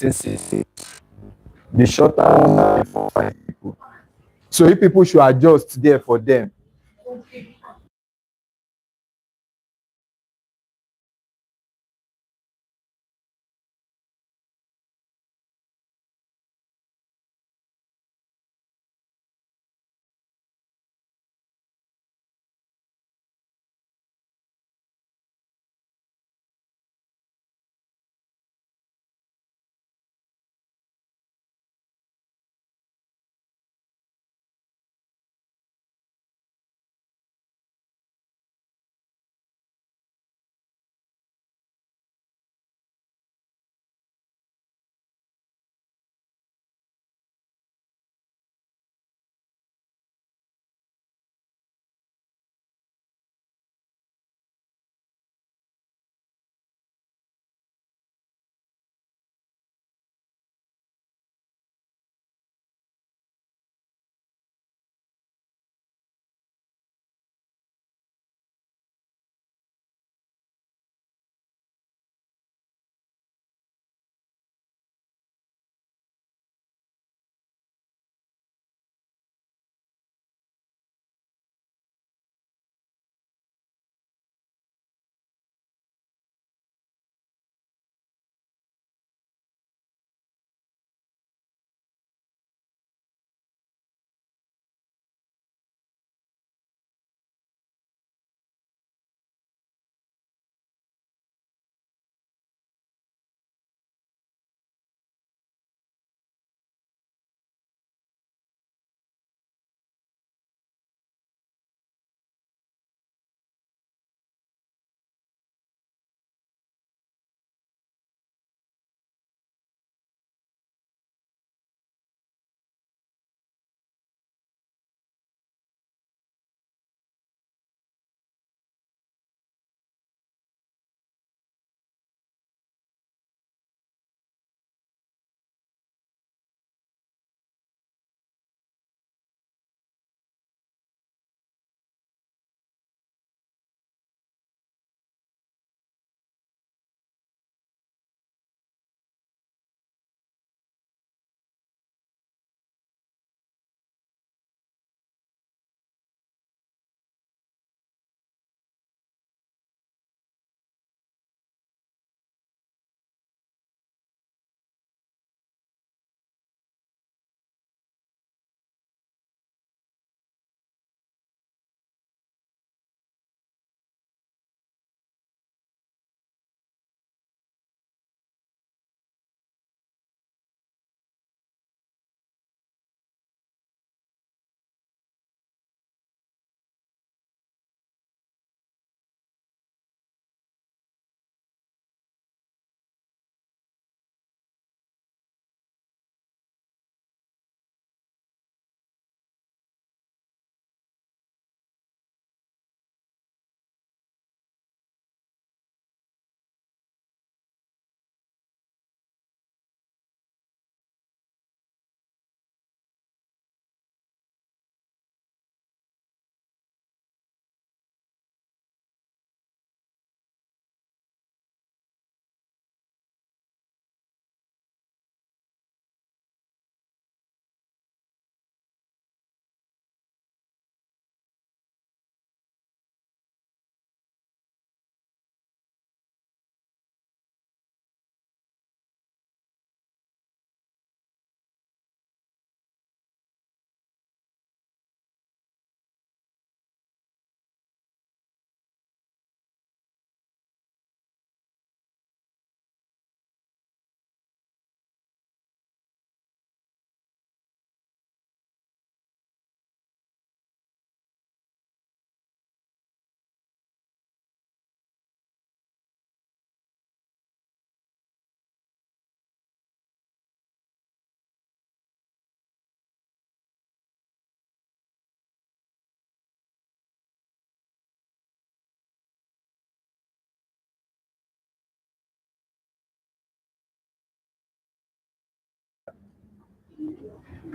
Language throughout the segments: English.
1960. The shorter one for 5 people. So if people should adjust there for them.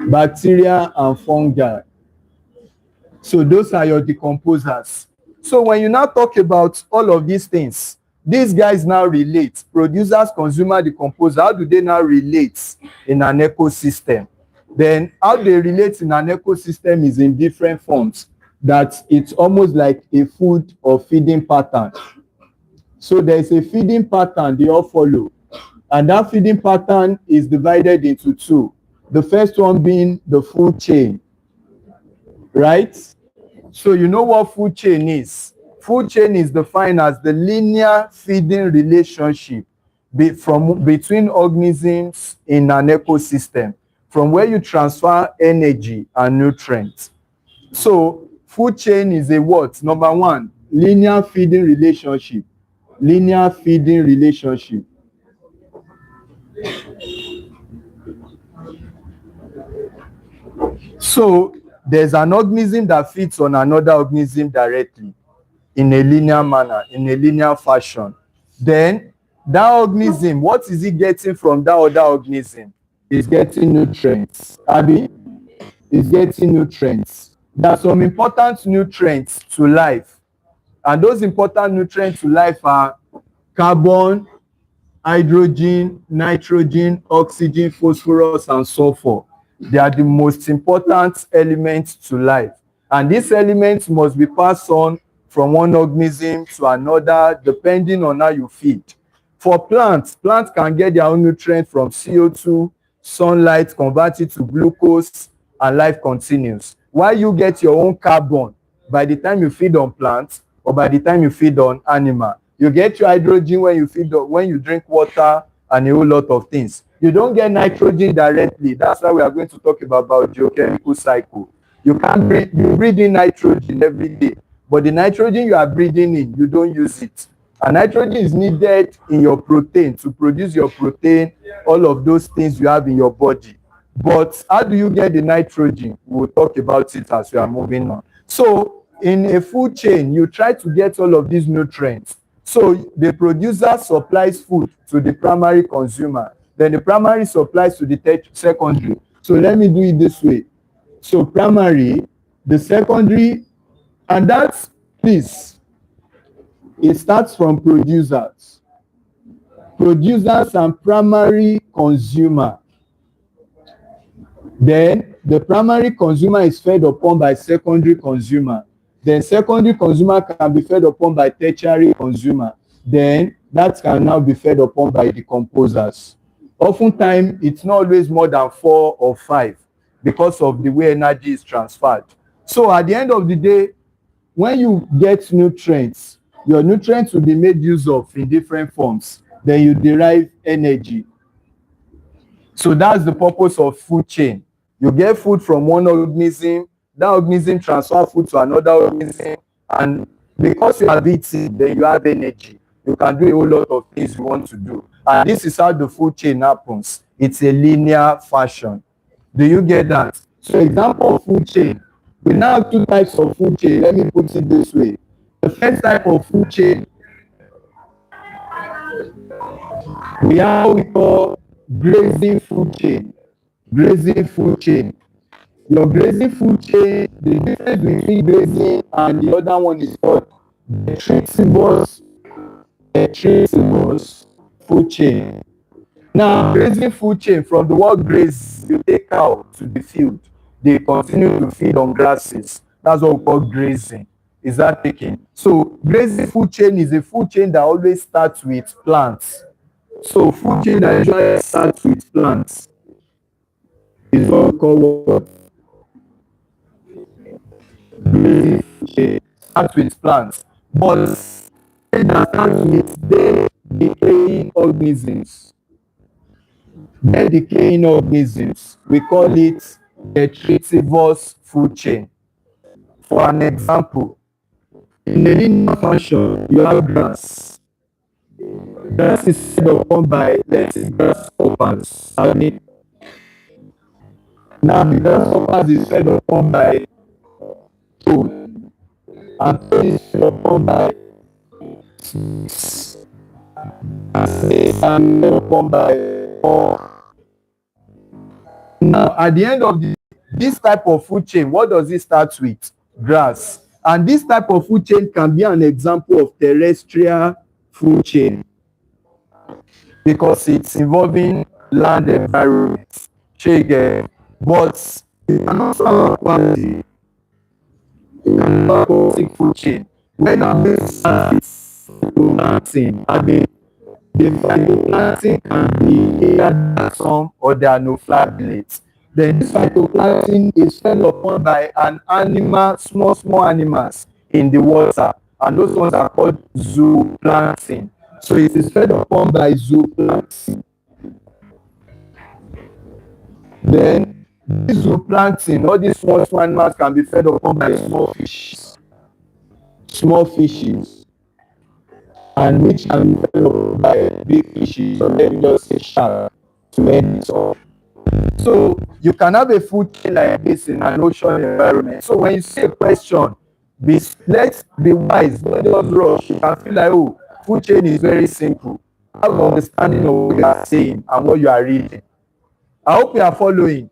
Bacteria and fungi. So those are your decomposers. So when you now talk about all of these things, these guys now relate. Producers, consumer, decomposer. How do they now relate in an ecosystem? Then how they relate in an ecosystem is in different forms. That it's almost like a food or feeding pattern. So there's a feeding pattern they all follow. And that feeding pattern is divided into two. The first one being the food chain, right? So you know what food chain is. Food chain is defined as the linear feeding relationship between organisms in an ecosystem, from where you transfer energy and nutrients. So food chain is a what? Number one, linear feeding relationship. Linear feeding relationship. So there's an organism that feeds on another organism directly in a linear manner, in a linear fashion. Then that organism, what is it getting from that other organism? It's getting nutrients. Abi, it's getting nutrients. There are some important nutrients to life. And those important nutrients to life are carbon, hydrogen, nitrogen, oxygen, phosphorus, and sulfur. They are the most important elements to life. And these elements must be passed on from one organism to another depending on how you feed. For plants, plants can get their own nutrients from CO2, sunlight, convert it to glucose, and life continues. While you get your own carbon by the time you feed on plants or by the time you feed on animal. You get your hydrogen when you feed on, when you drink water and a whole lot of things. You don't get nitrogen directly. That's why we are going to talk about biogeochemical cycle. You can't breathe, you breathe in nitrogen every day, but the nitrogen you are breathing in, you don't use it. And nitrogen is needed in your protein to produce your protein, all of those things you have in your body. But how do you get the nitrogen? We'll talk about it as we are moving on. So in a food chain, you try to get all of these nutrients. So the producer supplies food to the primary consumer. Then the primary supplies to the secondary. So let me do it this way. So primary, the secondary, and that's, please, it starts from producers. Producers and primary consumer. Then the primary consumer is fed upon by secondary consumer. Then secondary consumer can be fed upon by tertiary consumer. Then that can now be fed upon by decomposers. Oftentimes, it's not always more than 4 or 5 because of the way energy is transferred. So at the end of the day, when you get nutrients, your nutrients will be made use of in different forms. Then you derive energy. So that's the purpose of food chain. You get food from one organism, that organism transfer food to another organism, and because you have eaten, then you have energy. You can do a whole lot of things you want to do. And this is how the food chain happens. It's a linear fashion. Do you get that? So example of food chain. We now have 2 types of food chain. Let me put it this way. The first type of food chain, we have what we call grazing food chain. Grazing food chain. Your grazing food chain, the difference between grazing and the other one is called detritivous food chain. Now, grazing food chain, from the word graze, you take cow to the field. They continue to feed on grasses. That's what we call grazing. Is that taken? So, grazing food chain is a food chain that always starts with plants. So, food chain that usually starts with plants is what we call what? Grazing food chain starts with plants. But that starts with dead decaying organisms. Dead decaying organisms. We call it detritivous food chain. For an example, in a linear fashion, you have grass. Grass is fed upon by, let's say, grasshoppers. Now the grasshoppers is fed upon by toad. And toad is fed upon by snakes. And snakes are fed upon by Now, at the end of this type of food chain, what does it start with? Grass. And this type of food chain can be an example of terrestrial food chain because it's involving land environment. But you can also have aquatic, you can have aquatic food chain. When I'm going to phytoplanktton, the phytoplankton can be either diatom or they are no flagellates. Then this phytoplankton is fed upon by an animal, small animals in the water, and those ones are called zooplankton. So it is fed upon by zooplankton. Then this zooplankton, all these small animals can be fed upon by small fishes, and which can be fed upon by big fishes, or let me just say shark, to end it off. So you can have a food chain like this in an ocean environment. So when you see a question, let's be wise, don't just rush. You can feel like, oh, food chain is very simple. Have an understanding of what you are saying and what you are reading. I hope you are following.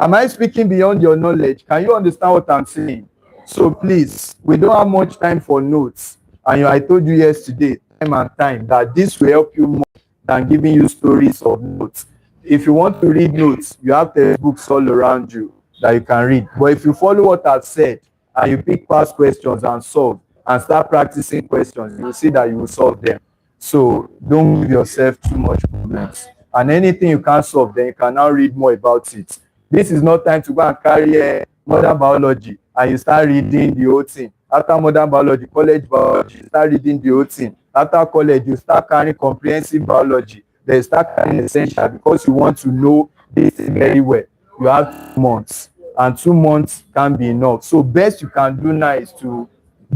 Am I speaking beyond your knowledge? Can you understand what I'm saying? So please, we don't have much time for notes. And I told you yesterday, time and time, that this will help you more than giving you stories of notes. If you want to read notes, you have textbooks all around you that you can read. But if you follow what I've said and you pick past questions and solve and start practicing questions, you will see that you will solve them. So don't give yourself too much problems. And anything you can't solve, then you can now read more about it. This is not time to go and carry modern biology and you start reading the whole thing. After modern biology, college biology, you start reading the whole thing. After college, you start carrying comprehensive biology. Then you start carrying essential because you want to know this very well. You have 2 months, and 2 months can be enough. So best you can do now is to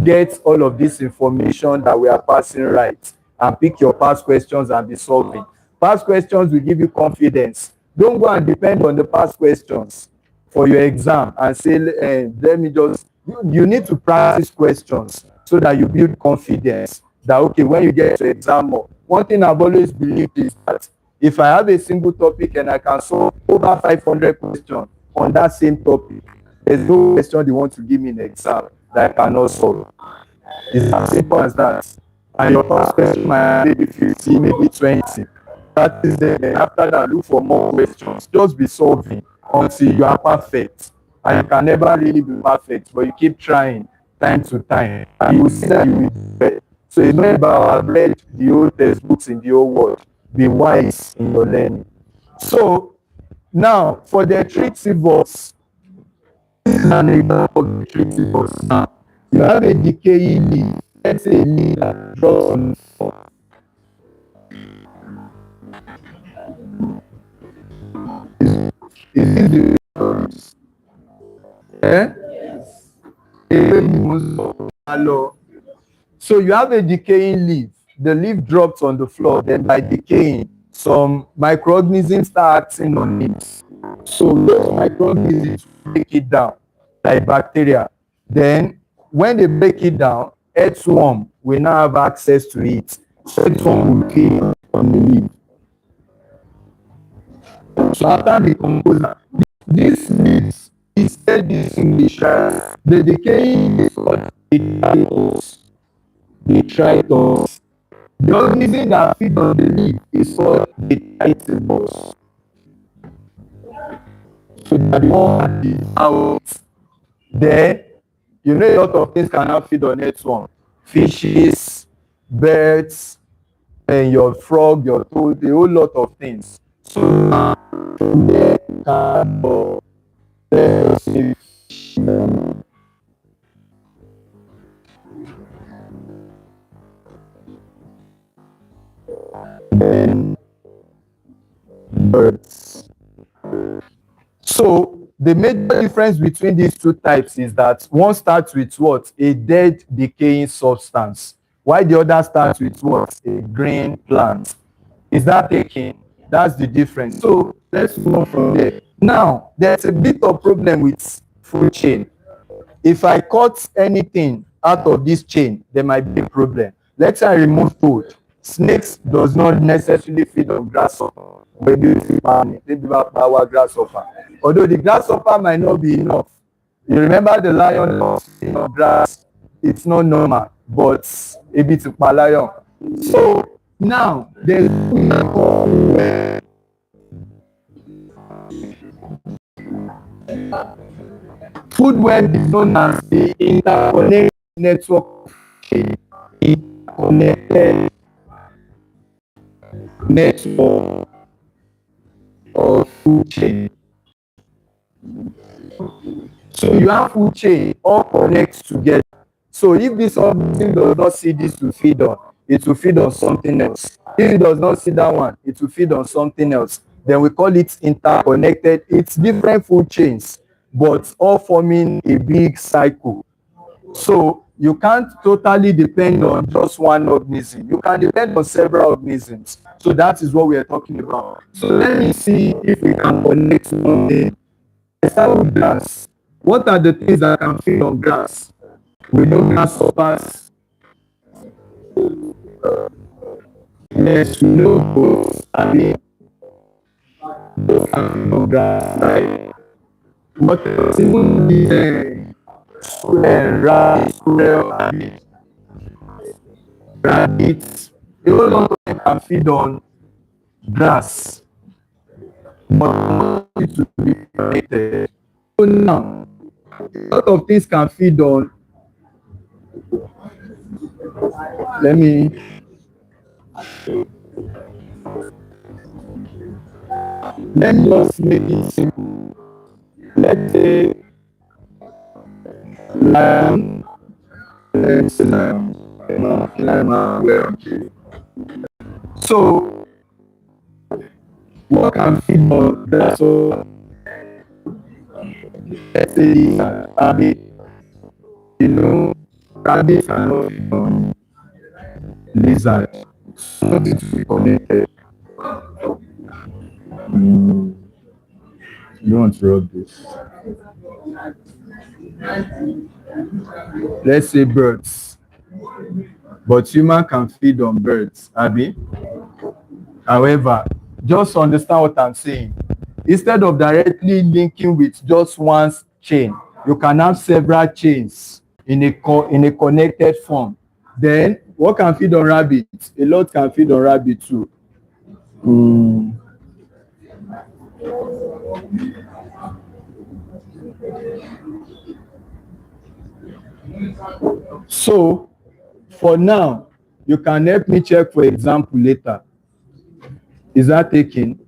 get all of this information that we are passing right and pick your past questions and be solving. Past questions will give you confidence. Don't go and depend on the past questions for your exam and say, let me just, you need to practice questions so that you build confidence that, okay, when you get to exam more. One thing I've always believed is that if I have a single topic and I can solve over 500 questions on that same topic, there's no question they want to give me in the exam that I cannot solve. It's as simple as that. And your first question might maybe 50, maybe 20. Practice them, and after that, look for more questions. Just be solving until you are perfect. And you can never really be perfect, but you keep trying time to time, and you will see that you will do better. So it's not about I've read the old textbooks in the old world. Be wise in your learning. So now for the tritivores, this is an example of the tritivores. Now you have a decaying leaf. Let's say a leaf that drops on the floor. Is this the stories? Hello. So you have a decaying leaf. The leaf drops on the floor. Then by decaying, some microorganisms start acting on it. So those microorganisms break it down, like bacteria. Then when they break it down, earthworm will now have access to it. So earthworm will kill on the leaf. So after decomposing, this leaves instead distinguish the decaying is called detritus. Detritus. The organism that feeds on the leaf is called detritivores. So that one is out there. You know, a lot of things cannot feed on earthworm. Fishes, birds, and your frog, your toad, a whole lot of things. So from there, then birds. So the major difference between these two types is that one starts with what? A dead decaying substance, while the other starts with what? A green plant. Is that taken? That's the difference. So let's move on from there. Now, there's a bit of problem with food chain. If I cut anything out of this chain, there might be a problem. Let's say I remove toad. Snakes does not necessarily feed on grasshopper. When you see power grasshopper. Although the grasshopper might not be enough. You remember the lion lost on grass? It's not normal, but a bit of lion. So now there's food web is known as the interconnected network, interconnected network of food chain. So you have food chain all connect together. So if this organism does not see this to feed on, it will feed on something else. If it does not see that one, it will feed on something else. Then we call it interconnected. It's different food chains, but all forming a big cycle. So you can't totally depend on just one organism. You can depend on several organisms. So that is what we are talking about. So let me see if we can connect something. Let's start with grass. What are the things that can feed on grass? We know grasshoppers. Yes, we know goats. I mean, those can feed on grass, right? What else? Even the squirrel, rat, squirrel, I mean, rabbits. A whole lot of them can feed on grass, but it to be connected. So now, a lot of things can feed on. Let me just make it simple. Let's say lion. Let's say lion. Well, okay. So what can feed on grass? So let's say rabbit. You know, rabbits cannot feed on lizard. Something to be connected. You don't want to rub this. Let's say birds. But human can feed on birds, Abi. However, just understand what I'm saying. Instead of directly linking with just one chain, you can have several chains in a connected form. Then what can feed on rabbits? A lot can feed on rabbit too. So for now, you can help me check for example later. Is that taken?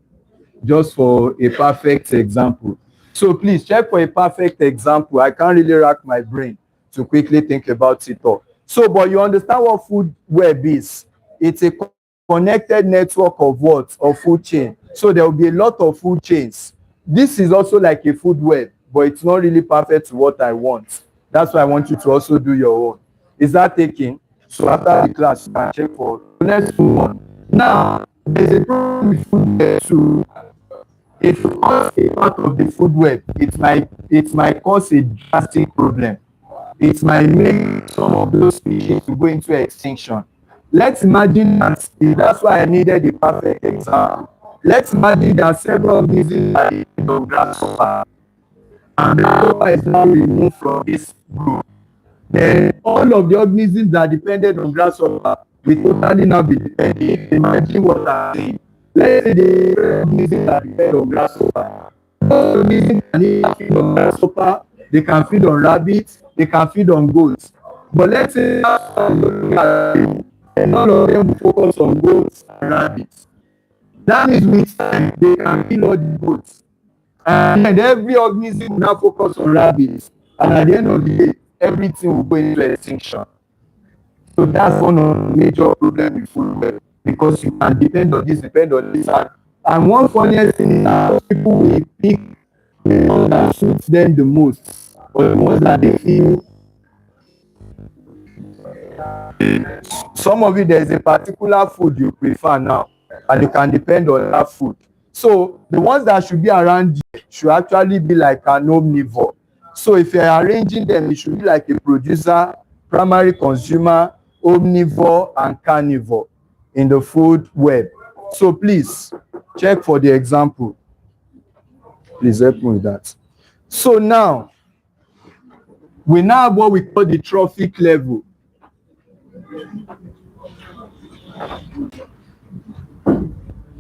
Just for a perfect example. So please check for a perfect example. I can't really rack my brain to quickly think about it all. So, but you understand what food web is? It's a connected network of what? Of food chain. So there will be a lot of food chains. This is also like a food web, but it's not really perfect to what I want. That's why I want you to also do your own. Is that taking? So after the class, you can check for. Let's move on. Now, there's a problem with food web too. If you cause a part of the food web, it might cause a drastic problem. It might make some of those species to go into extinction. Let's imagine that. That's why I needed a perfect example. Let's imagine there are several organisms that depend on grasshopper, and grasshopper is now removed from this group. Then all of the organisms that depended on grasshopper will totally now be dependent. Imagine what I'm saying. Let's say the organisms that depend on grasshopper. Those organisms can either feed on grasshopper, they can feed on rabbits, they can feed on goats. But let's say and all of them will focus on goats and rabbits. That means with time they can kill all the goats. And every organism will now focus on rabbits. And at the end of the day, everything will go into extinction. So that's one of the major problems with food web, because you can depend on this, depend on this. And one funniest thing is that people will pick the one that suits them the most, or the ones that they feel. Some of you, there is a particular food you prefer now, and you can depend on that food. So the ones that should be around you should actually be like an omnivore. So if you're arranging them, it should be like a producer, primary consumer, omnivore, and carnivore in the food web. So please check for the example. Please help me with that. So now, we now have what we call the trophic level.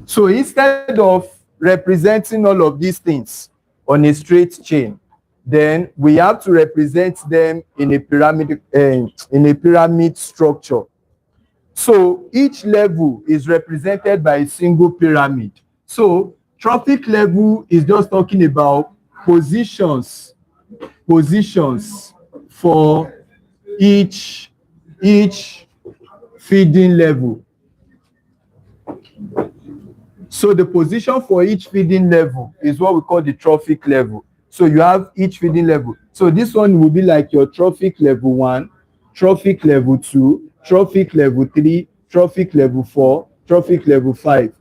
So instead of representing all of these things on a straight chain, then we have to represent them in a pyramid structure. So each level is represented by a single pyramid. So trophic level is just talking about positions for each feeding level. So the position for each feeding level is what we call the trophic level. So you have each feeding level. So this one will be like your trophic level 1, trophic level 2, trophic level 3, trophic level 4, trophic level 5.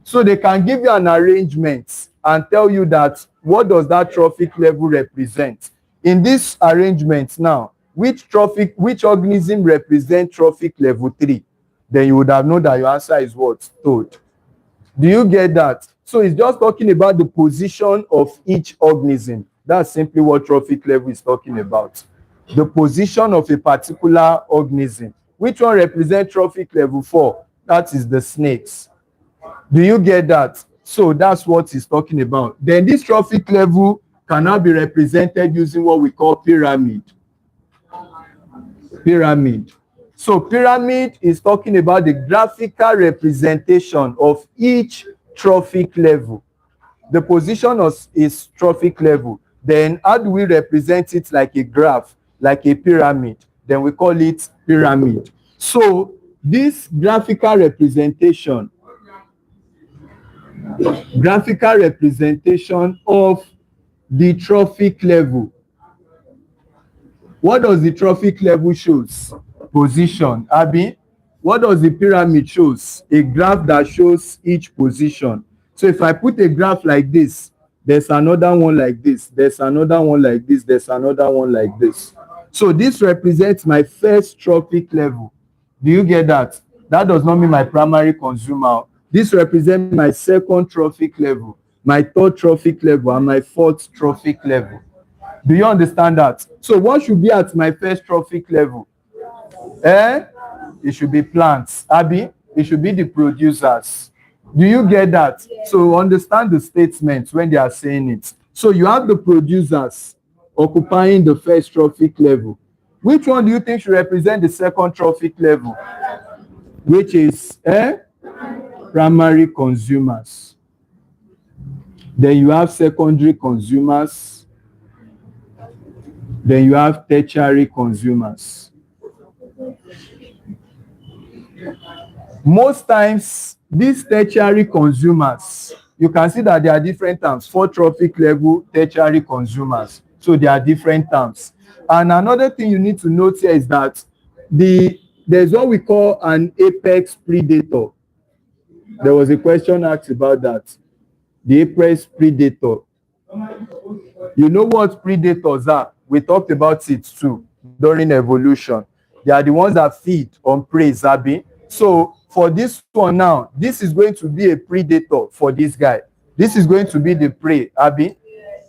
So they can give you an arrangement and tell you that what does that trophic level represent. In this arrangement now, which organism represent trophic level 3? Then you would have known that your answer is what? Toad. Do you get that? So it's just talking about the position of each organism. That's simply what trophic level is talking about. The position of a particular organism. Which one represents trophic level 4? That is the snakes. Do you get that? So that's what he's talking about. Then this trophic level cannot be represented using what we call pyramid. Pyramid. So pyramid is talking about the graphical representation of each trophic level. The position is trophic level. Then how do we represent it like a graph, like a pyramid? Then we call it pyramid. So this graphical representation of the trophic level. What does the trophic level shows? Position. Abi, what does the pyramid shows? A graph that shows each position. So if I put a graph like this, there's another one like this, there's another one like this, there's another one like this. So this represents my first trophic level. Do you get that? That does not mean my primary consumer. This represents my second trophic level, my third trophic level, and my fourth trophic level. Do you understand that? So what should be at my first trophic level? It should be plants. Abi, it should be the producers. Do you get that? Yeah. So understand the statements when they are saying it. So you have the producers occupying the first trophic level. Which one do you think should represent the second trophic level? Which is primary consumers. Then you have secondary consumers. Then you have tertiary consumers. Most times, these tertiary consumers, you can see that there are different terms for trophic level, tertiary consumers. So there are different terms. And another thing you need to note here is that there's what we call an apex predator. There was a question asked about that. The apex predator. You know what predators are? We talked about it too during evolution. They are the ones that feed on prey, Zabi. So for this one now, this is going to be a predator for this guy. This is going to be the prey, Abi.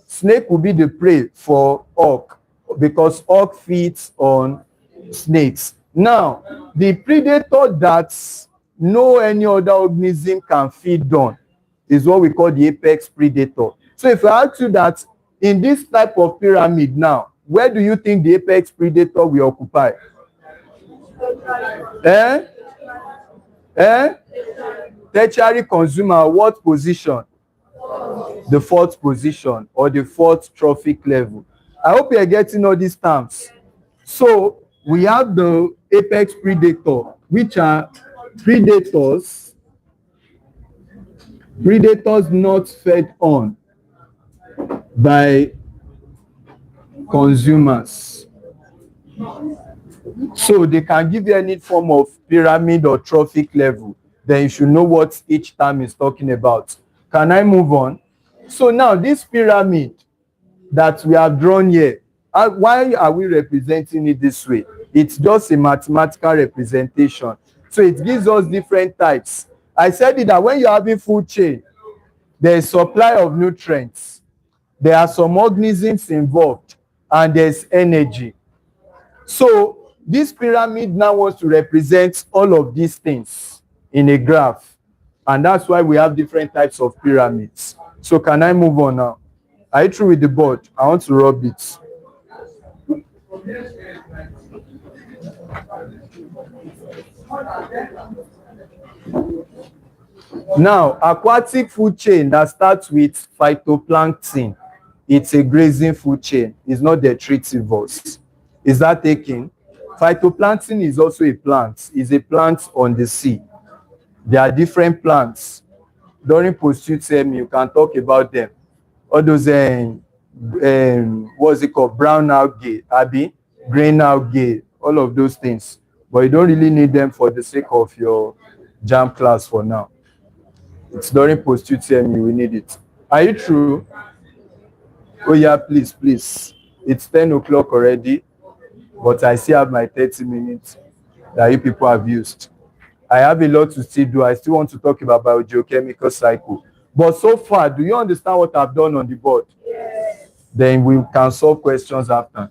Snake will be the prey for hawk because hawk feeds on snakes. Now, the predator that no any other organism can feed on is what we call the apex predator. So if I ask you that in this type of pyramid now, where do you think the apex predator will occupy? Tertiary consumer, what position? The fourth position or the fourth trophic level. I hope you are getting all these terms. So we have the apex predator, which are predators not fed on by consumers. So they can give you any form of pyramid or trophic level. Then you should know what each term is talking about. Can I move on? So now this pyramid that we have drawn here, why are we representing it this way? It's just a mathematical representation. So it gives us different types. I said it that when you're having food chain, there's supply of nutrients. There are some organisms involved and there's energy. So this pyramid now wants to represent all of these things. in a graph. And that's why we have different types of pyramids. So can I move on now? Are you through with the board? I want to rub it. Now, aquatic food chain that starts with phytoplankton, it's a grazing food chain. It's not detritivores. Is that taken? Phytoplankton is also a plant. It's a plant on the sea. There are different plants. During post-UTM, you can talk about them. All those, what's it called? Brown algae, Abby, green algae, all of those things. But you don't really need them for the sake of your JAM class for now. It's during post-UTM you will need it. Are you true? Oh yeah, please, please. It's 10 o'clock already, but I still have my 30 minutes that you people have used. I have a lot to still do. I still want to talk about biogeochemical cycle. But so far, do you understand what I've done on the board? Yes. Then we can solve questions after.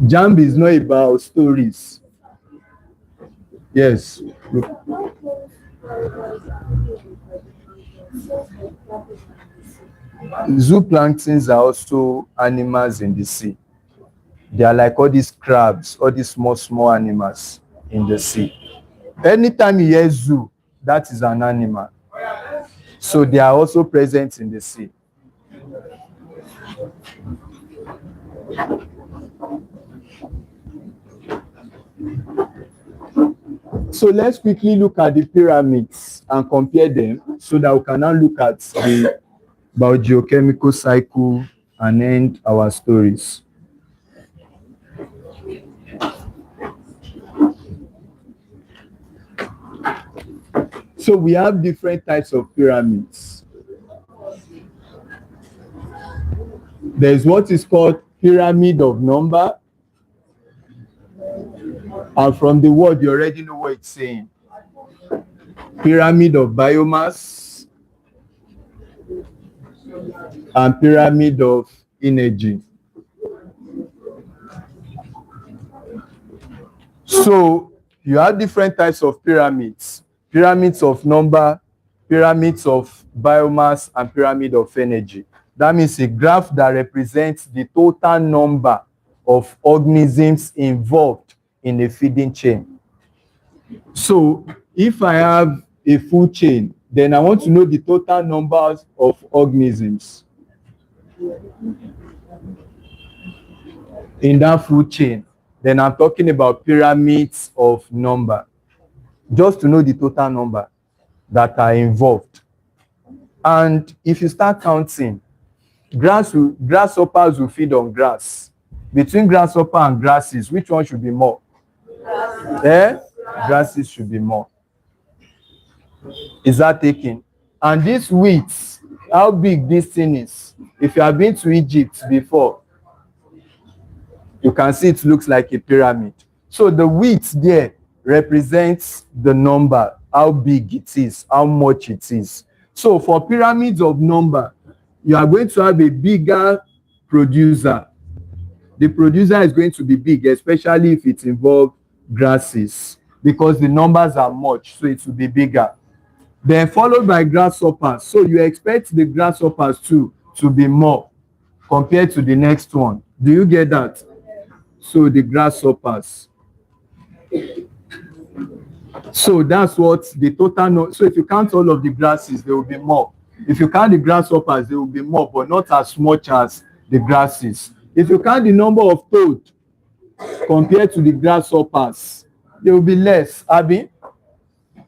JAMB is not about stories. Yes. Zooplanktons are also animals in the sea. They are like all these crabs, all these small animals in the sea. Anytime you hear zoo, that is an animal. So they are also present in the sea. So let's quickly look at the pyramids and compare them so that we can now look at the biogeochemical cycle and end our stories. So we have different types of pyramids. There's what is called pyramid of number. And from the word, you already know what it's saying. Pyramid of biomass and pyramid of energy. So you have different types of pyramids. Pyramids of number, pyramids of biomass, and pyramid of energy. That means a graph that represents the total number of organisms involved in a feeding chain. So if I have a food chain, then I want to know the total numbers of organisms in that food chain. Then I'm talking about pyramids of number, just to know the total number that are involved. And if you start counting, grasshoppers will feed on grass. Between grasshopper and grasses, which one should be more? Grasses should be more. Is that taken? And this wheat, how big this thing is? If you have been to Egypt before, you can see it looks like a pyramid. So the wheat there represents the number, how big it is, how much it is. So for pyramids of number, you are going to have a bigger producer. The producer is going to be big, especially if it involves grasses, because the numbers are much, so it will be bigger. Then followed by grasshoppers. So you expect the grasshoppers to be more compared to the next one. Do you get that? So the grasshoppers. So that's what the total. So if you count all of the grasses, there will be more. If you count the grasshoppers, there will be more, but not as much as the grasses. If you count the number of toads compared to the grasshoppers, there will be less. Abby,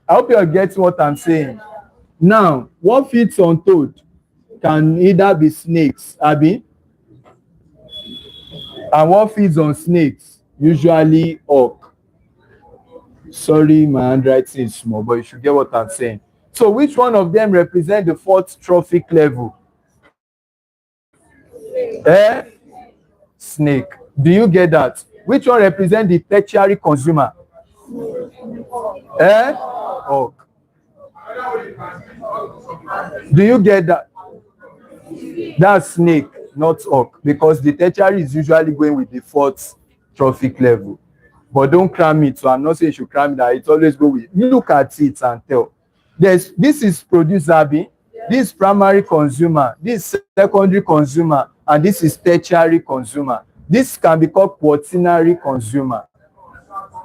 I hope you are getting what I'm saying. Now, what feeds on toad can either be snakes, Abby, and what feeds on snakes? Usually hawk. Sorry, my handwriting is small, but you should get what I'm saying. So which one of them represent the fourth trophic level? Snake. Do you get that? Which one represent the tertiary consumer? Hawk. Do you get that? That's snake, not hawk, because the tertiary is usually going with the fourth trophic level. But don't cram it. So I'm not saying you should cram it, that it always go with. You look at it and tell. This is producer, Abi. This is primary consumer. This is secondary consumer. And this is tertiary consumer. This can be called quaternary consumer.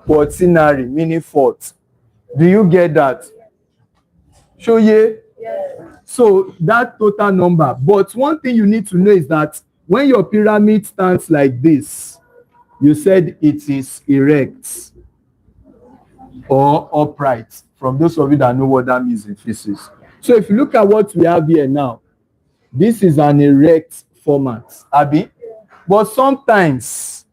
Quaternary, meaning fourth. Do you get that? Show ye? Yes. So that total number. But one thing you need to know is that when your pyramid stands like this, you said it is erect or upright. From those of you that know what that means in physics. So if you look at what we have here now, this is an erect format, Abi. But sometimes,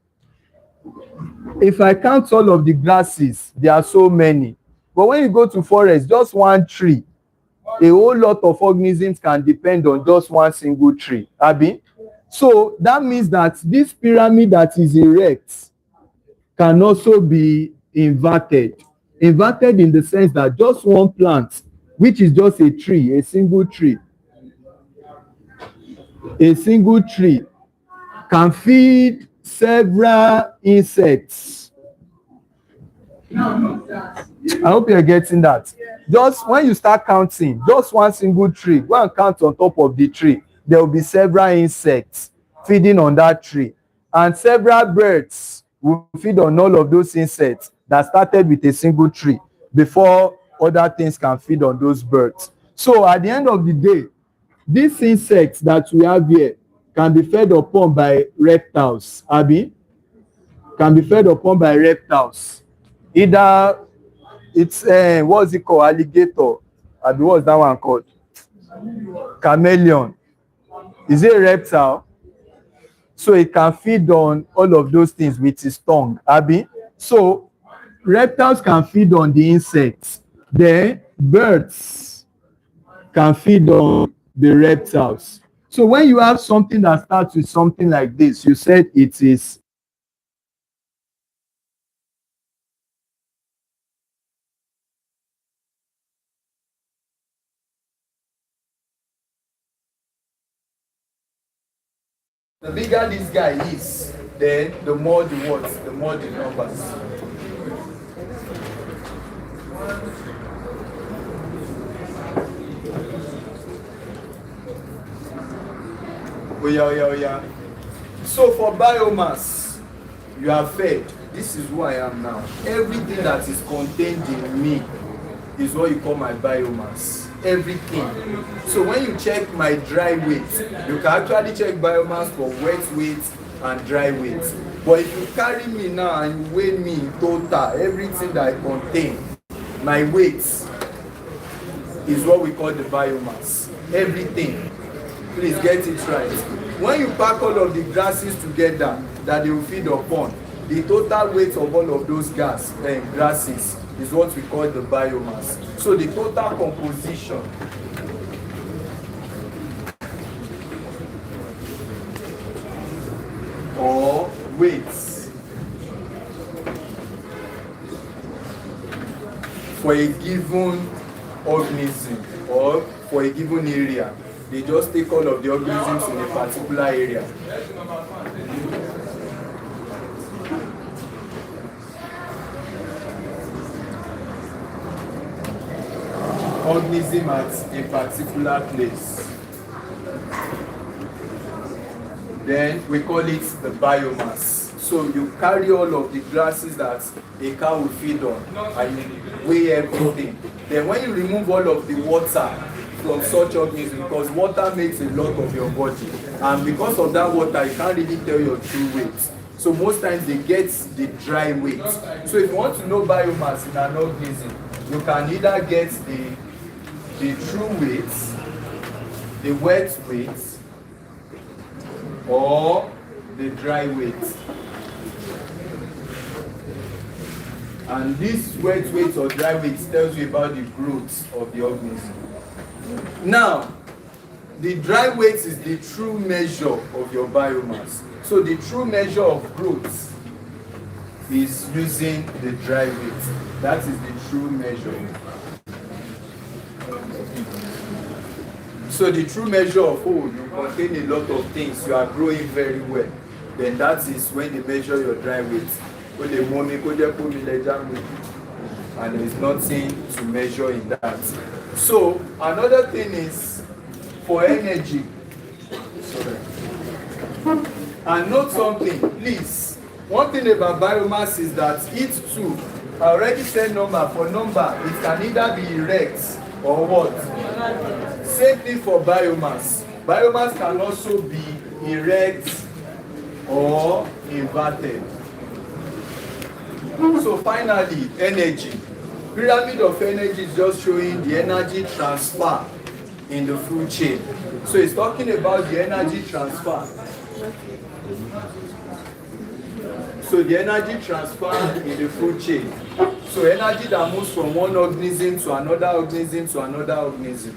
if I count all of the grasses, there are so many. But when you go to forest, just one tree, a whole lot of organisms can depend on just one single tree, Abi. So that means that this pyramid that is erect can also be inverted. Inverted in the sense that just one plant, which is just a tree, a single tree, can feed several insects. I hope you're getting that. Just when you start counting, just one single tree, go and count on top of the tree. There will be several insects feeding on that tree. And several birds will feed on all of those insects that started with a single tree before other things can feed on those birds. So at the end of the day, these insects that we have here can be fed upon by reptiles, Abi. Can be fed upon by reptiles. Either it's, what's it called? Alligator. Abi, what's that one called? Chameleon. Is it a reptile? So it can feed on all of those things with its tongue, Abi. So reptiles can feed on the insects. Then birds can feed on the reptiles. So when you have something that starts with something like this, you said it is the bigger this guy is, then the more the words, the more the numbers. Oh yeah. So for biomass, you are fed. This is who I am now. Everything that is contained in me is what you call my biomass. Everything. So when you check my dry weight, you can actually check biomass for wet weight and dry weight. But if you carry me now and you weigh me in total, everything that I contain, my weight is what we call the biomass. Everything. Please get it right. When you pack all of the grasses together that they will feed upon, the total weight of all of those grasses is what we call the biomass. So the total composition or weights for a given organism or for a given area, they just take all of the organisms in a particular area. Organism at a particular place. Then we call it the biomass. So you carry all of the grasses that a cow will feed on and you weigh everything. Then when you remove all of the water from such organisms, because water makes a lot of your body, and because of that water you can't really tell your true weight. So most times they get the dry weight. So if you want to know biomass in an organism, you can either get the true weight, the wet weight, or the dry weight. And this wet weight or dry weight tells you about the growth of the organism. Now, the dry weight is the true measure of your biomass. So the true measure of growth is using the dry weight. That is the true measure. So the true measure of, oh, you contain a lot of things, you are growing very well. then that is when they measure your dry weight. And there is nothing to measure in that. So another thing is for energy. Sorry. And note something, please. One thing about biomass is that it too, I already said number. For number, it can either be erect or what? Same thing for biomass. Biomass can also be erect or inverted. So finally, energy. Pyramid of energy is just showing the energy transfer in the food chain. So it's talking about the energy transfer. So the energy transfer in the food chain. So energy that moves from one organism to another organism to another organism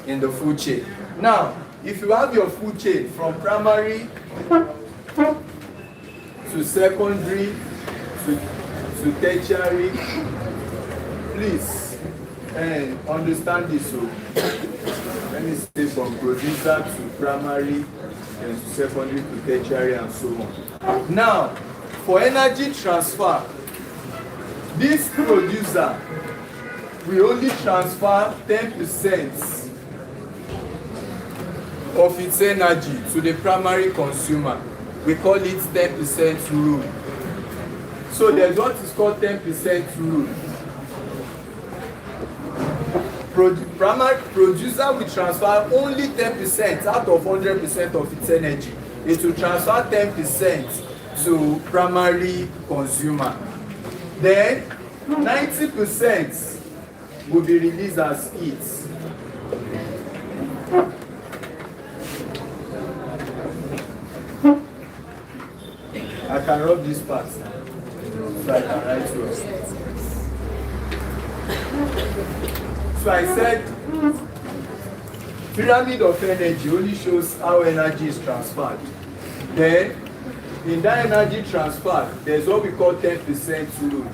in the food chain. Now, if you have your food chain from primary to secondary to tertiary, please understand this. So let me say from producer to primary and to secondary to tertiary and so on. Now, for energy transfer, this producer will only transfer 10% of its energy to the primary consumer. We call it 10% rule. So there's what is called 10% rule. Primary producer will transfer only 10% out of 100% of its energy. It will transfer 10% to primary consumer. Then 90% will be released as heat. I can rub this part so I can write to us. So I said pyramid of energy only shows how energy is transferred. Then in that energy transfer, there's what we call 10% rule.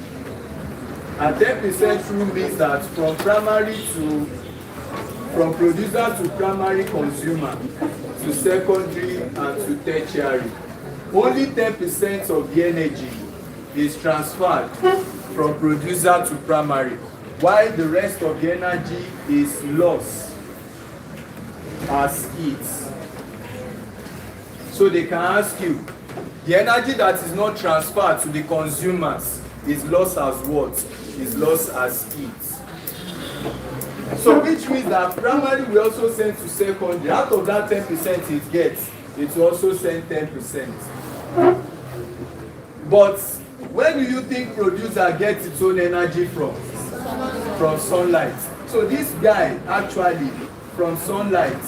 And 10% rule means that from producer to primary consumer, to secondary and to tertiary, only 10% of the energy is transferred from producer to primary, while the rest of the energy is lost as heat. So they can ask you, the energy that is not transferred to the consumers is lost as what? Is lost as heat. So which means that primary will also send to secondary. Out of that 10% it gets, it will also send 10%. But where do you think producer gets its own energy from? From sunlight. So this guy actually from sunlight,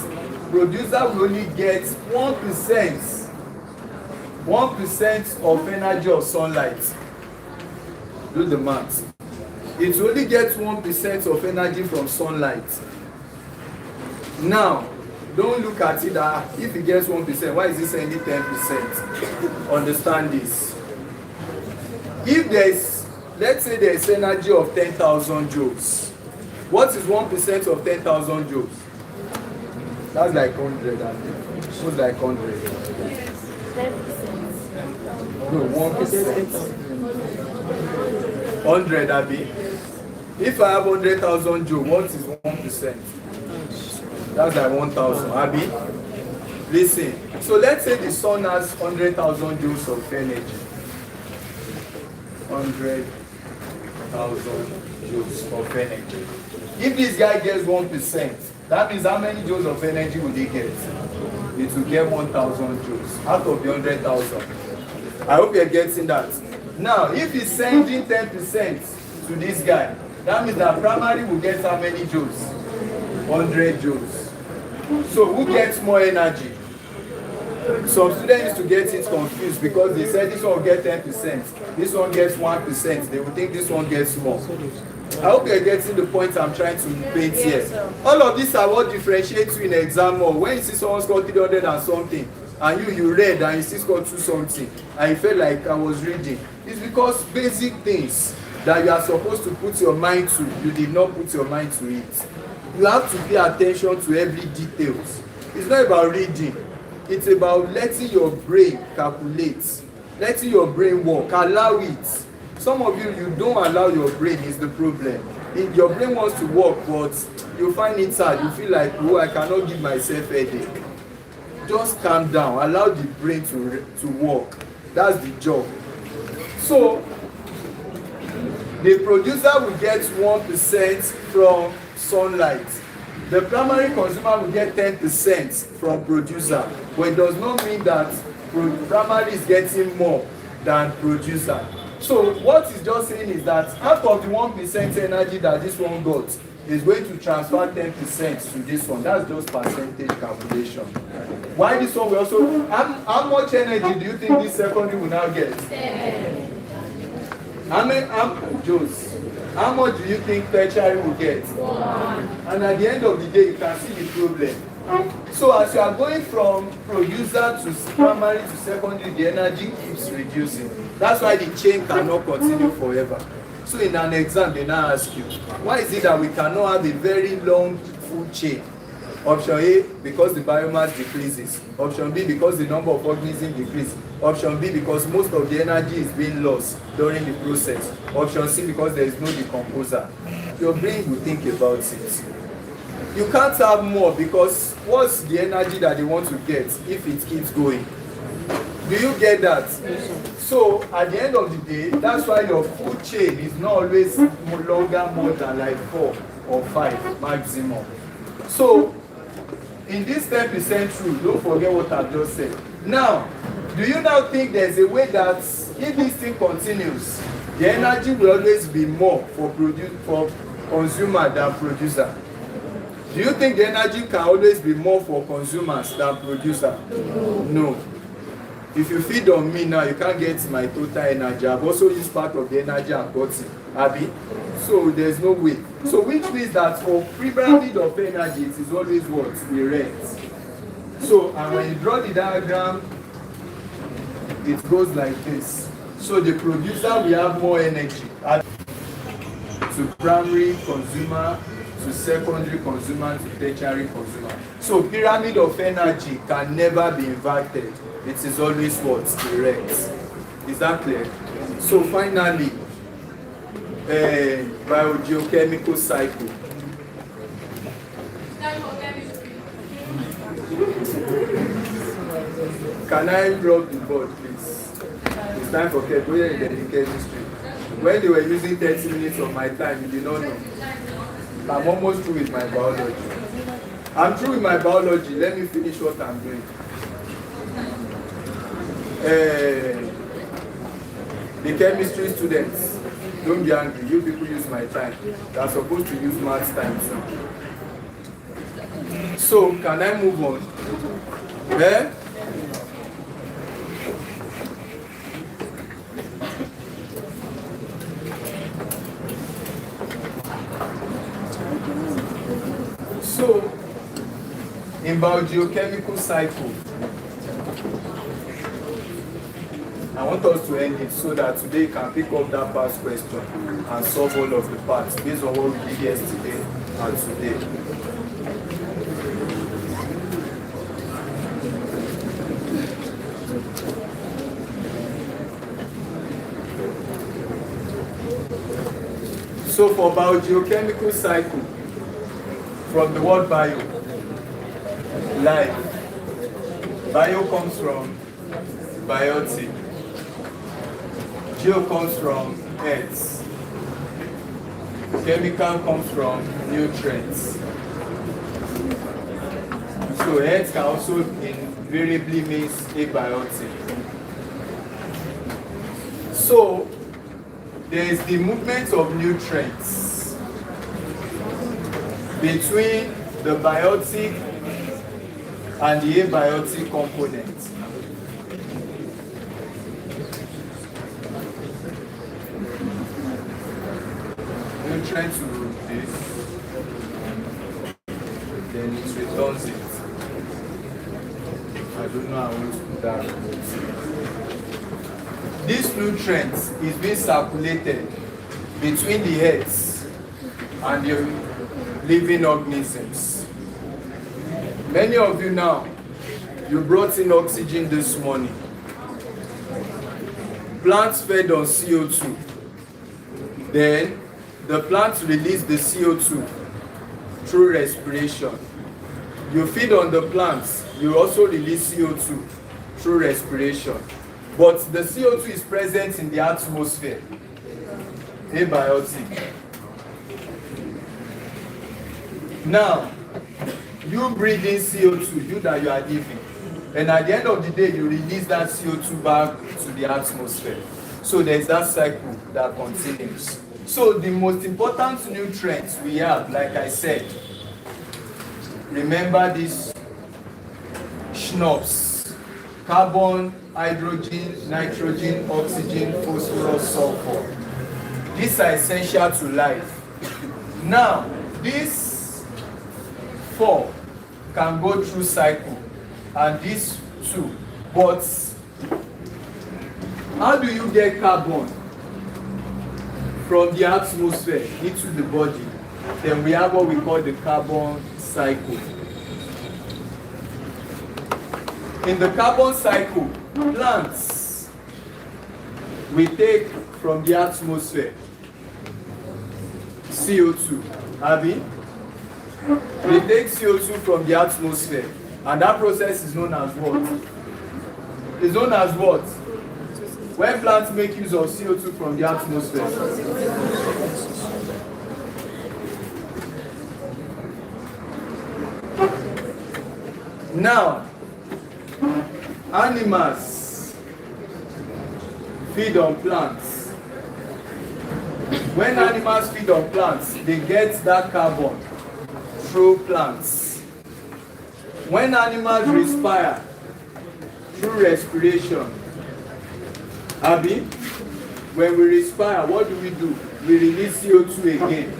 producer will only get 1% of energy of sunlight. Do the math. It only gets 1% of energy from sunlight. Now, don't look at it that if it gets 1%, why is it sending 10%? Understand this. If there is, let's say there is energy of 10,000 joules. What is 1% of 10,000 joules? That's like 100. What's like 100? No, 1%. 100, Abby. If I have 100,000 joules, what is 1%? That's like 1,000, Abby. Listen. So let's say the sun has 100,000 joules of energy. 100,000 joules of energy. If this guy gets 1%, that means how many joules of energy will he get? It will get 1,000 joules out of the 100,000. I hope you're getting that. Now, if he's sending 10% to this guy, that means that primary will get how many joules? 100 joules. So who gets more energy? Some students used to get it confused because they said this one will get 10%, this one gets 1%. They will think this one gets more. I hope you're getting the point I'm trying to paint here. All of these are what differentiates you in exam more. When you see someone score 300 and something, and you read and you still score 2 something, and you felt like I was reading, it's because basic things that you are supposed to put your mind to, you did not put your mind to it. You have to pay attention to every details. It's not about reading. it's about letting your brain calculate, letting your brain work, allow it. Some of you don't allow your brain, is the problem. Your brain wants to work, but you find it hard. You feel like, oh, I cannot give myself a headache. Just calm down, allow the brain to work. That's the job. So the producer will get 1% from sunlight. The primary consumer will get 10% from producer, but it does not mean that primary is getting more than producer. So what it's just saying is that out of the 1% energy that this one got, is going to transfer 10% to this one. That's just percentage calculation. Why this one will also, how much energy do you think this secondary will now get? 7. How much do you think tertiary will get? 1. And at the end of the day, you can see the problem. So as you are going from producer to primary to secondary, the energy keeps reducing. That's why the chain cannot continue forever. So in an exam, they now ask you, why is it that we cannot have a very long food chain? Option A, because the biomass decreases. Option B, because the number of organisms decreases. Option B, because most of the energy is being lost during the process. Option C, because there is no decomposer. Your brain will think about it. You can't have more, because what's the energy that they want to get if it keeps going? Do you get that? So at the end of the day, that's why your food chain is not always longer more than like 4 or 5 maximum. So in this 10% rule, don't forget what I've just said. Now, do you now think there's a way that if this thing continues, the energy will always be more for consumer than producer? Do you think the energy can always be more for consumers than producer? No. If you feed on me now, you can't get my total energy. I've also used part of the energy I've gotten, Abby. So there's no way. So which means that for pyramid of energy, it is always what? Direct. So, and when you draw the diagram, it goes like this. So the producer will have more energy to primary consumer, to secondary consumer, to tertiary consumer. So pyramid of energy can never be inverted. It is always what? Direct. Is that clear? So finally, biogeochemical cycle. Can I rub the board, please? It's time for chemistry. When they were using 30 minutes of my time, you did not know. I'm almost through with my biology. I'm through with my biology. Let me finish what I'm doing. The chemistry students, don't be angry. You people use my time. They are supposed to use maths time too. So, can I move on? Yeah? So, in biogeochemical cycle, I want us to end it so that today you can pick up that past question and solve all of the parts based on what we did yesterday and today. So for biogeochemical cycle, from the word bio, life. Bio comes from biotic. Geo comes from earth. Chemical comes from nutrients. So earth can also invariably mean abiotic. So there is the movement of nutrients between the biotic and the abiotic component. Nutrient to this, then it returns it. I don't know how to put that. This nutrient is being circulated between the heads and the living organisms. Many of you now, You brought in oxygen this morning. Plants fed on CO2. Then the plants release the CO2 through respiration. You feed on the plants, you also release CO2 through respiration. But the CO2 is present in the atmosphere. Abiotic. Now, you breathe in CO2, you that you are living. And at the end of the day, you release that CO2 back to the atmosphere. So there's that cycle that continues. So the most important nutrients we have, like I said, remember this schnapps: carbon, hydrogen, nitrogen, oxygen, phosphorus, sulfur. These are essential to life. Now, these four can go through cycle, and these two. But how do you get carbon from the atmosphere into the body? Then we have what we call the carbon cycle. In the carbon cycle, plants we take from the atmosphere CO2. Abi? We take CO2 from the atmosphere, and that process is known as what? It's known as what? When plants make use of CO2 from the atmosphere. Now, animals feed on plants. When animals feed on plants, they get that carbon through plants. When animals respire through respiration, Abi, when we respire, what do? We release CO2 again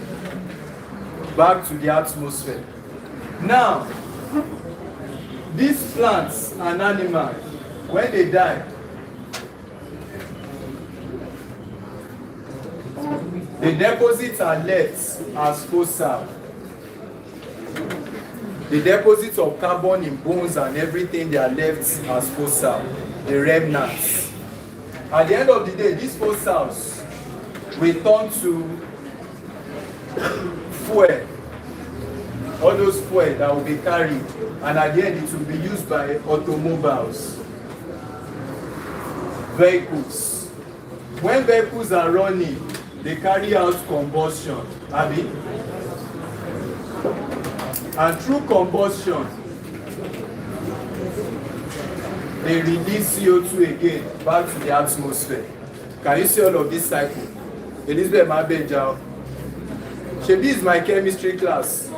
back to the atmosphere. Now, these plants and animals, when they die, the deposits are left as fossil. The deposits of carbon in bones and everything, they are left as fossil, the remnants. At the end of the day, these fossils will turn to fuel. All those fuel that will be carried, and at the end it will be used by automobiles, vehicles. When vehicles are running, they carry out combustion, Abi? And through combustion, they release CO2 again back to the atmosphere. Can you see all of this cycle? Elizabeth Mabeja. Shebi is my chemistry class.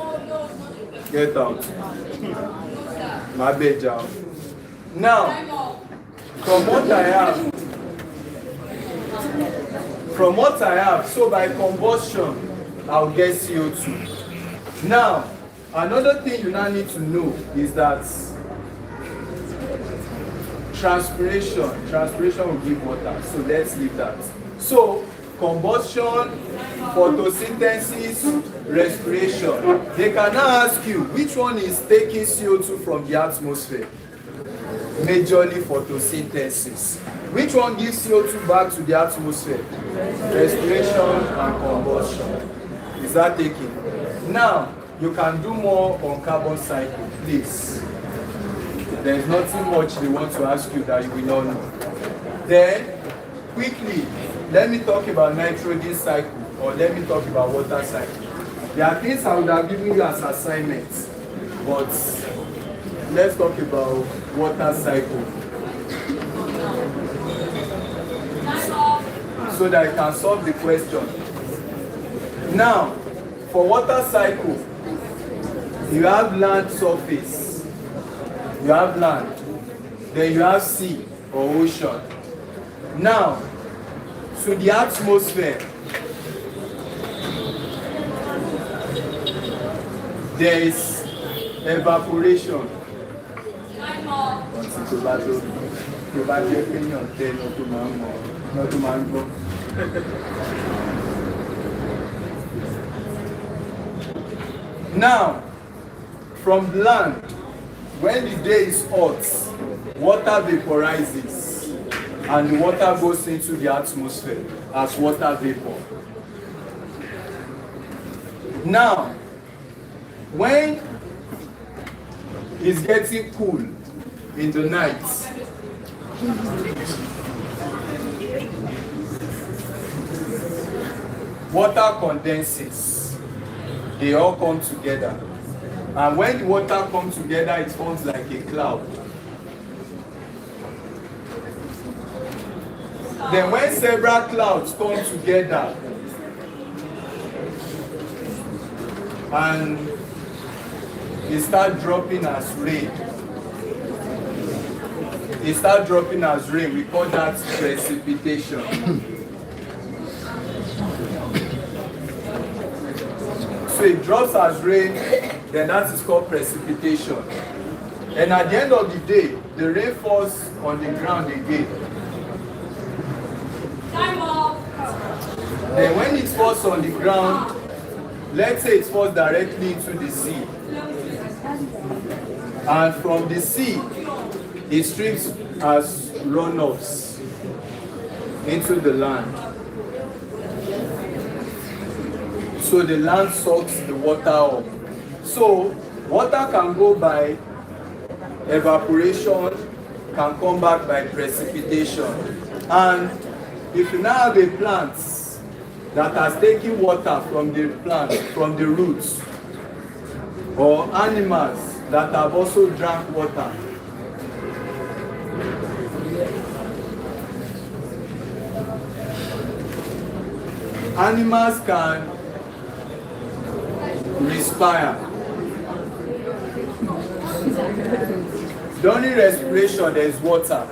Get out. Mabeja. Now, from what I have, so by combustion, I'll get CO2. Now, another thing you now need to know is that transpiration will give water, so let's leave that. So combustion, photosynthesis, respiration. They can now ask you which one is taking CO2 from the atmosphere. Majorly photosynthesis. Which one gives CO2 back to the atmosphere? Respiration and combustion. Is that taking? Now you can do more on carbon cycle, please. There is nothing much they want to ask you that you will not know. Then, quickly, let me talk about nitrogen cycle, or let me talk about water cycle. There are things I would have given you as assignments, but let's talk about water cycle, so that I can solve the question. Now, for water cycle, you have land surface. You have land, then you have sea or ocean. Now, to the atmosphere, there is evaporation. Now, from land, when the day is hot, water vaporizes and the water goes into the atmosphere as water vapor. Now, when it's getting cool in the night, water condenses. They all come together. And when the water comes together, it forms like a cloud. Then when several clouds come together and they start dropping as rain, we call that precipitation. So it drops as rain, then that is called precipitation. And at the end of the day, the rain falls on the ground again. Then when it falls on the ground, let's say it falls directly into the sea. And from the sea, it streams as runoffs into the land. So the land sucks the water up. So water can go by evaporation, can come back by precipitation. And if you now have a plant that has taken water from the plant, from the roots, or animals that have also drank water, animals can respire. During respiration, there is water,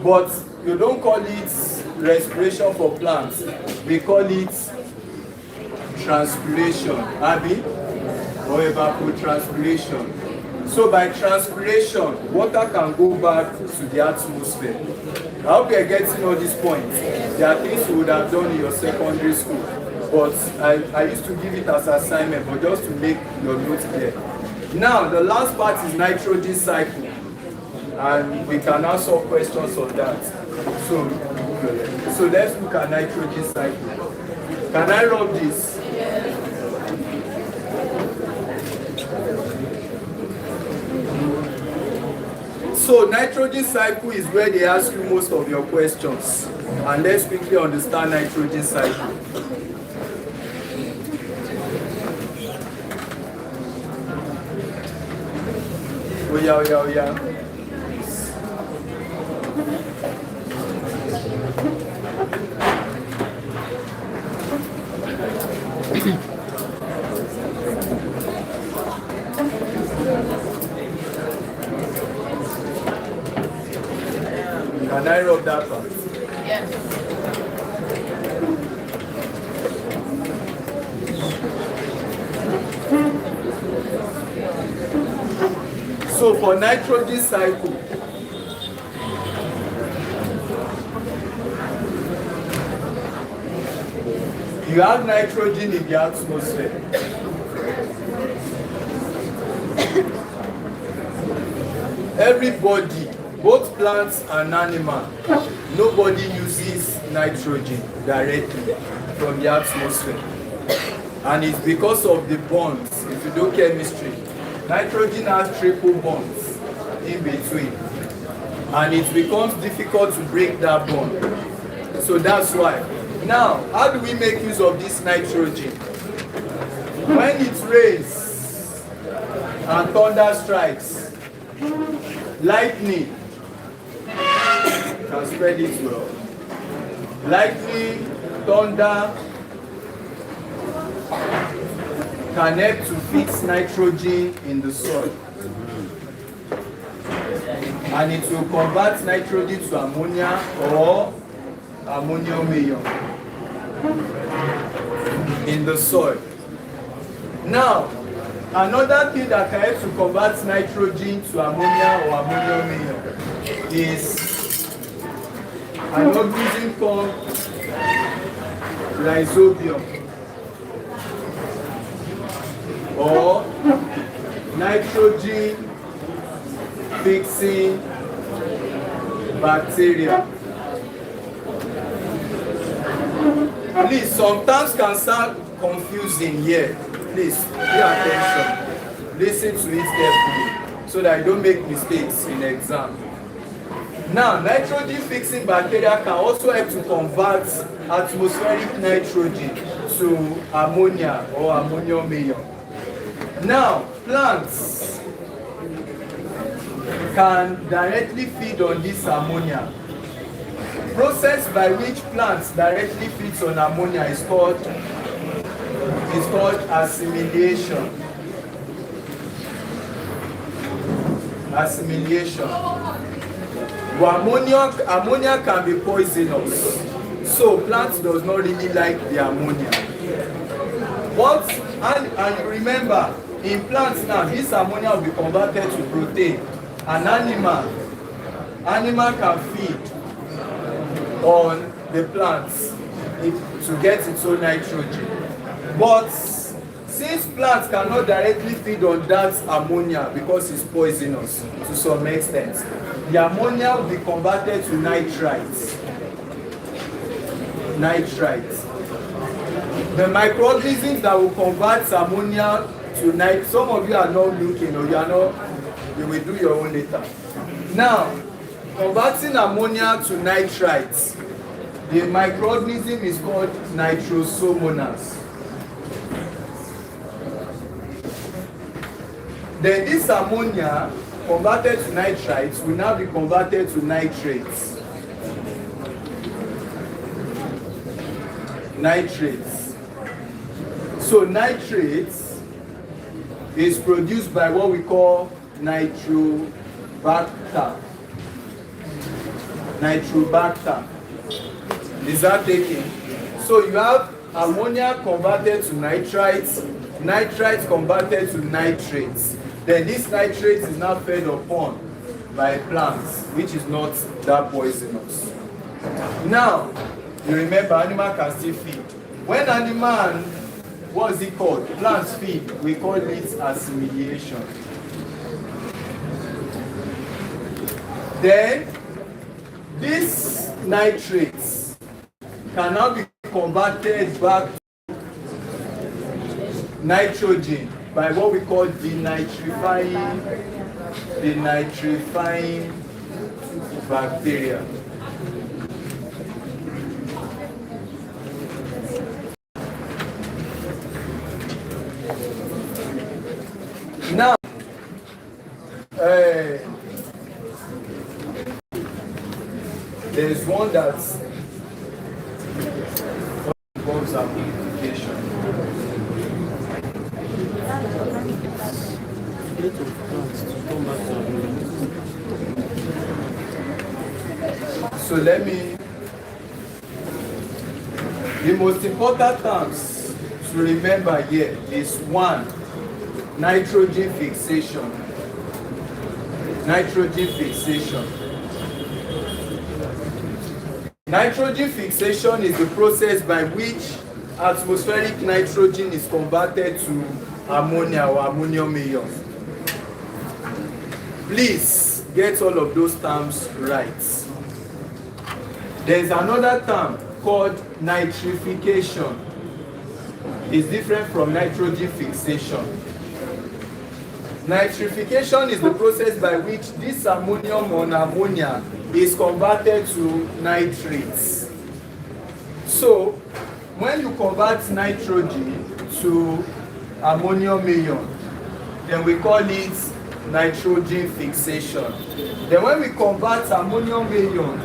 but you don't call it respiration for plants. We call it transpiration, Abi, or evapotranspiration. So by transpiration, water can go back to the atmosphere. I hope you're getting all these points. There are things you would have done in your secondary school, but I used to give it as assignment, but just to make your notes clear. Now, the last part is nitrogen cycle, and we can answer questions on that. So let's look at nitrogen cycle. Can I rub this? So nitrogen cycle is where they ask you most of your questions. And let's quickly understand nitrogen cycle. Oh yeah. Can I rub that part? Yes. So for nitrogen cycle, you have nitrogen in the atmosphere. Everybody, both plants and animals, nobody uses nitrogen directly from the atmosphere. And it's because of the bonds. If you do chemistry, nitrogen has triple bonds in between. And it becomes difficult to break that bond. So that's why. Now, how do we make use of this nitrogen? When it rains and thunder strikes, lightning can spread it well. Lightning, thunder can help to fix nitrogen in the soil. And it will convert nitrogen to ammonia or ammonium ion in the soil. Now, another thing that can help to convert nitrogen to ammonia or ammonium ion is an organism called rhizobium or nitrogen fixing bacteria. Please, some terms can sound confusing here. Please, pay attention. Listen to it carefully so that you don't make mistakes in exam. Now, nitrogen fixing bacteria can also help to convert atmospheric nitrogen to ammonia or ammonium ion. Now, plants can directly feed on this ammonia. Process by which plants directly feeds on ammonia is called assimilation. Assimilation. Ammonia can be poisonous, so plants does not really like the ammonia. But and remember, in plants now, this ammonia will be converted to protein. An animal can feed on the plants to get its own nitrogen. But since plants cannot directly feed on that ammonia because it's poisonous to some extent, the ammonia will be converted to nitrites. The microorganisms that will convert ammonia to nitrite, some of you are not looking, or you will do your own later. Now, converting ammonia to nitrites, the microorganism is called nitrosomonas. Then this ammonia converted to nitrites will now be converted to nitrates. So nitrates is produced by what we call nitrobacter. Is that taken? So you have ammonia converted to nitrites, nitrites converted to nitrates. Then this nitrates is now fed upon by plants, which is not that poisonous. Now, you remember animal can still feed. When animal, what is it called? Plants feed, we call it assimilation. Then, these nitrates can now be converted back to nitrogen by what we call denitrifying bacteria. Now, there's one that involves amplification. So let me, the most important terms to remember here is one, nitrogen fixation. Nitrogen fixation is the process by which atmospheric nitrogen is converted to ammonia or ammonium ion. Please get all of those terms right. There is another term called nitrification. It's different from nitrogen fixation. Nitrification is the process by which this ammonium or ammonia is converted to nitrates. So, when you convert nitrogen to ammonium ion, then we call it nitrogen fixation. Then when we convert ammonium ion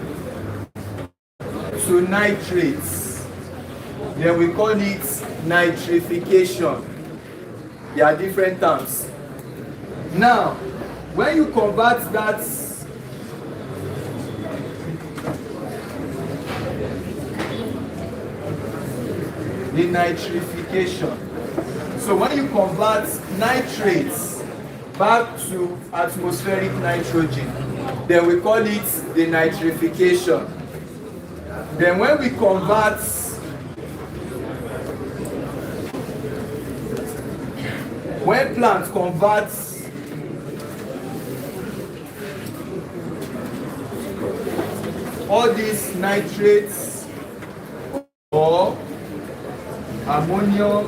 to nitrates, then we call it nitrification. There are different terms. Now, when you convert that the nitrification. So when you convert nitrates back to atmospheric nitrogen, then we call it the nitrification. Then when we convert when plants convert all these nitrates or ammonium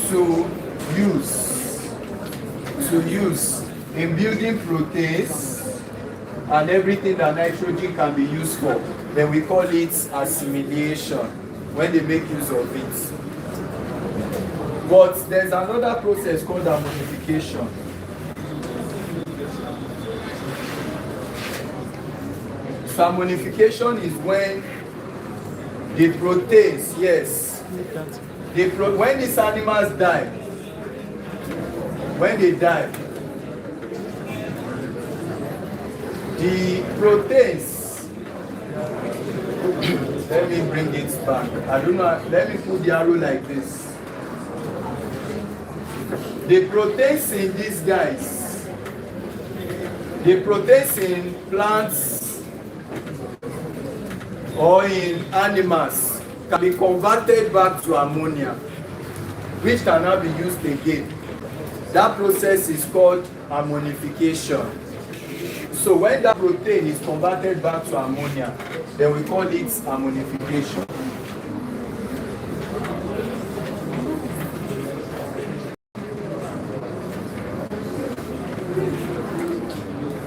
to use in building proteins and everything that nitrogen can be used for, then we call it assimilation when they make use of it. But there's another process called ammonification. So ammonification is when the proteins, yes, when these animals die, when they die, the proteins, let me bring it back. I don't know, let me put the arrow like this. The proteins in these guys, the proteins in plants or in animals can be converted back to ammonia, which can now be used again. That process is called ammonification. So when that protein is converted back to ammonia, then we call it ammonification.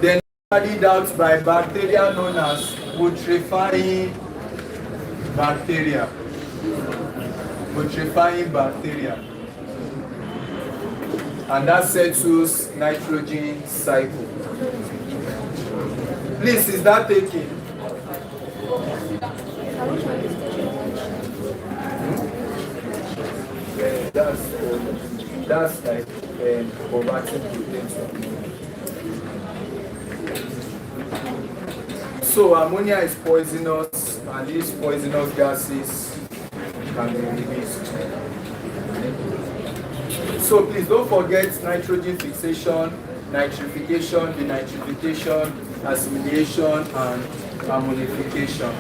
Then carried out by bacteria known as putrefying bacteria. Putrefying bacteria. And that settles nitrogen cycle. Please, is that taking? That's like converting proteins. So ammonia is poisonous, and these poisonous gases can be released. So please don't forget nitrogen fixation, nitrification, denitrification, assimilation, and ammonification.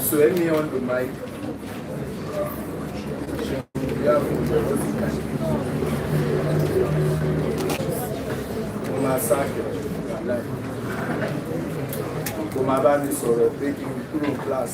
So let me on the mic. Kò máa bá mi sọ̀rọ̀ pé kí n kúrò class.